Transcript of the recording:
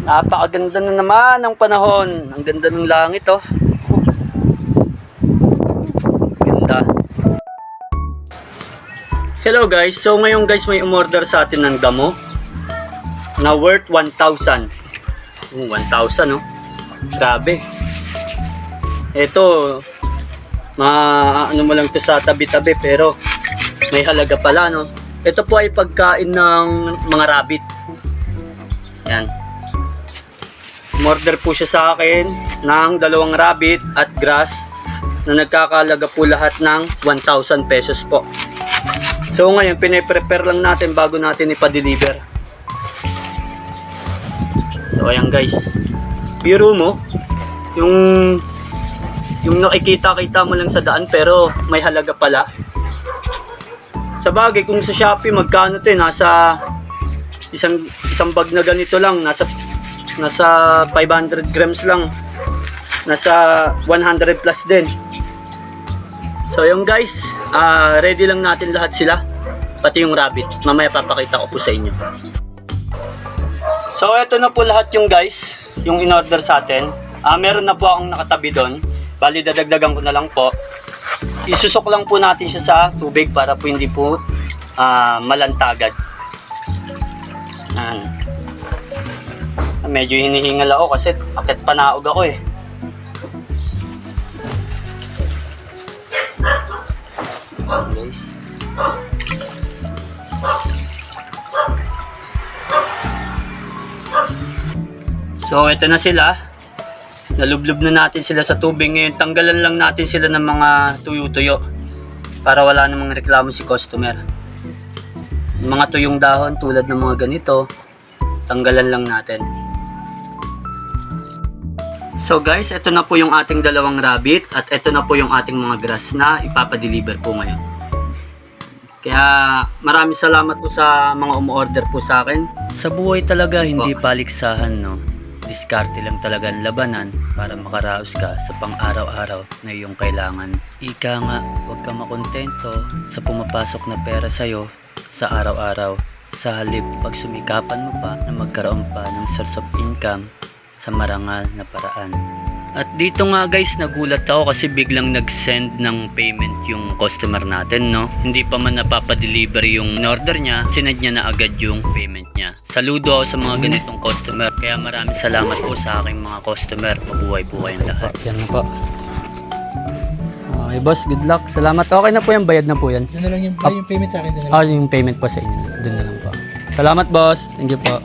Napakaganda na naman ng panahon. Ang ganda ng langit, oh. Ganda. Hello guys. So ngayon guys, may umorder sa atin ng damo na worth 1,000. 1,000, oh. Grabe. Ito, ano mo lang to sa tabi-tabi pero may halaga pala, no? Ito po ay pagkain ng mga rabbit. Yan. Umorder po siya sa akin ng 2 rabbit at grass na nagkakalaga po lahat ng 1,000 pesos po. So ngayon, pine-prepare lang natin bago natin ipa-deliver. So ayan guys. Biro mo, yung nakikita-kita mo lang sa daan pero may halaga pala. Sa bagay, kung sa Shopee magkano 'to, nasa isang bag na ganito lang, nasa 500 grams lang. Nasa 100 plus din. So yung guys, ready lang natin lahat sila, pati yung rabbit. Mamaya papakita ko po sa inyo. So eto na po lahat yung guys, yung in-order sa atin. Meron na po akong nakatabi doon. Bali dadagdagan ko na lang po. Isusok lang po natin siya sa tubig para po hindi po malantagad. Medyo hinihingal ako kasi akit panaog ako eh. Guys. So ito na sila. Nalublob na natin sila sa tubig. Ngayon tanggalan lang natin sila ng mga tuyo-tuyo para wala namang reklamo si customer. Yung mga tuyong dahon tulad ng mga ganito, tanggalan lang natin. So guys, ito na po yung ating 2 rabbit at ito na po yung ating mga grass na ipapadeliver po ngayon. Kaya maraming salamat po sa mga umu-order po sa akin. Sa buhay talaga hindi paligsahan, no? Diskarte lang talaga ang labanan para makaraos ka sa pang-araw-araw na iyong kailangan. Ika nga, huwag ka makontento sa pumapasok na pera sa'yo sa araw-araw. Sa halip, pagsumikapan mo pa na magkaroon pa ng source of income sa marangal na paraan. At dito nga guys, nagulat ako kasi biglang nag-send ng payment yung customer natin, no? Hindi pa man napapadeliver yung order niya, sinend niya na agad yung payment niya. Saludo ako sa mga ganitong customer. Kaya maraming salamat po sa aking mga customer. Mabuhay po kayong lahat. Yan na po. Okay boss, good luck. Salamat. Okay na po yan, bayad na po yan. Doon na lang yung payment sa akin. Doon na lang. Yung payment po sa inyo. Doon na lang po. Salamat boss. Thank you po.